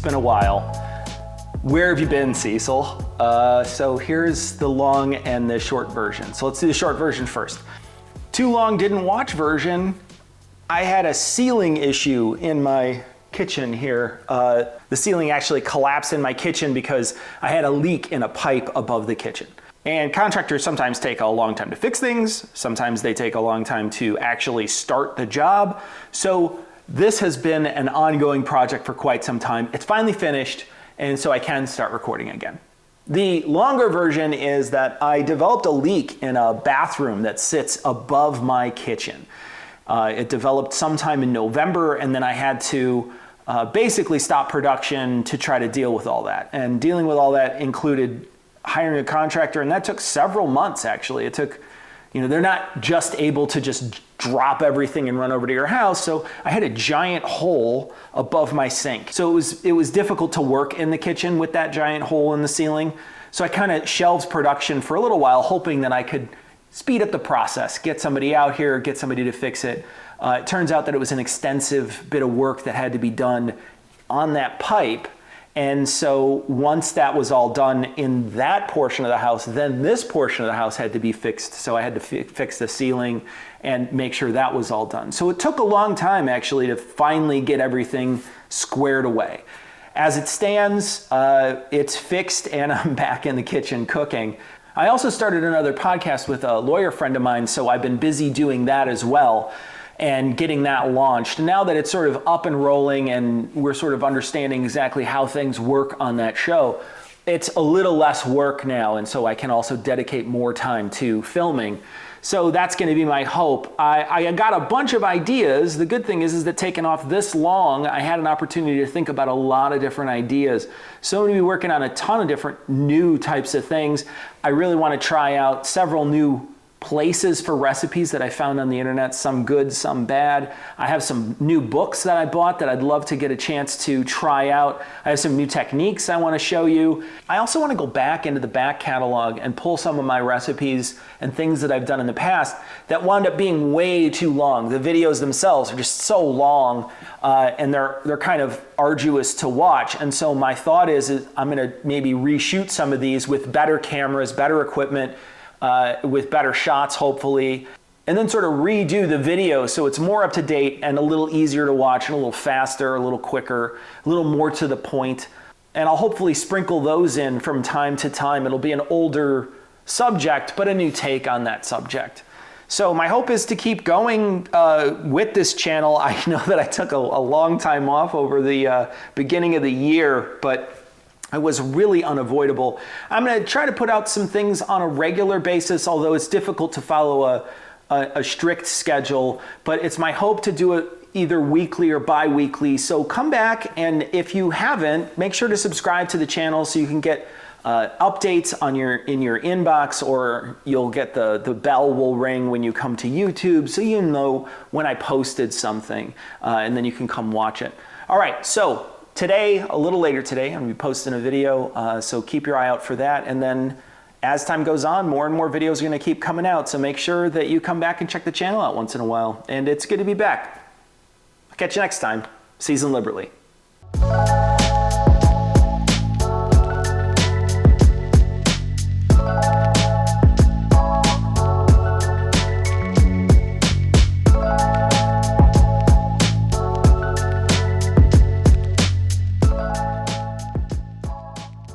been a while. Where have you been, Cecil? So here's the long and the short version. So let's do the short version first. Too long didn't watch version. I had a ceiling issue in my kitchen here. The ceiling actually collapsed in my kitchen because I had a leak in a pipe above the kitchen. And contractors sometimes take a long time to fix things. Sometimes they take a long time to actually start the job. So this has been an ongoing project for quite some time. It's finally finished, and so I can start recording again. The longer version is that I developed a leak in a bathroom that sits above my kitchen. It developed sometime in November, and then I had to basically stop production to try to deal with all that. And dealing with all that included hiring a contractor, and that took several months actually. It took, they're not just able to just drop everything and run over to your house. So I had a giant hole above my sink. So it was difficult to work in the kitchen with that giant hole in the ceiling. So I kind of shelved production for a little while, hoping that I could speed up the process, get somebody out here, get somebody to fix it. It turns out that it was an extensive bit of work that had to be done on that pipe. And so once that was all done in that portion of the house, then this portion of the house had to be fixed. So I had to fix the ceiling and make sure that was all done. So it took a long time actually to finally get everything squared away. As it stands, it's fixed and I'm back in the kitchen cooking. I also started another podcast with a lawyer friend of mine, so I've been busy doing that as well and getting that launched. Now that it's sort of up and rolling and we're sort of understanding exactly how things work on that show, it's a little less work now, and so I can also dedicate more time to filming. So that's going to be my hope. I got a bunch of ideas. The good thing is that taking off this long, I had an opportunity to think about a lot of different ideas. So I'm going to be working on a ton of different new types of things. I really want to try out several new places for recipes that I found on the internet, some good, some bad. I have some new books that I bought that I'd love to get a chance to try out. I have some new techniques I want to show you. I also want to go back into the back catalog and pull some of my recipes and things that I've done in the past that wound up being way too long. The videos themselves are just so long and they're kind of arduous to watch. And so my thought is I'm going to maybe reshoot some of these with better cameras, better equipment, with better shots, hopefully, and then sort of redo the video so it's more up to date and a little easier to watch and a little faster, a little quicker, a little more to the point. And I'll hopefully sprinkle those in from time to time. It'll be an older subject, but a new take on that subject. So my hope is to keep going with this channel. I know that I took a long time off over the beginning of the year, but it was really unavoidable. I'm going to try to put out some things on a regular basis, although it's difficult to follow a strict schedule, but it's my hope to do it either weekly or bi-weekly. So come back, and if you haven't, make sure to subscribe to the channel so you can get updates in your inbox, or you'll get the bell will ring when you come to YouTube so you know when I posted something, and then you can come watch it. All right, so today, a little later today, I'm going to be posting a video, so keep your eye out for that. And then as time goes on, more and more videos are going to keep coming out, so make sure that you come back and check the channel out once in a while. And it's good to be back. I'll catch you next time. Season liberally.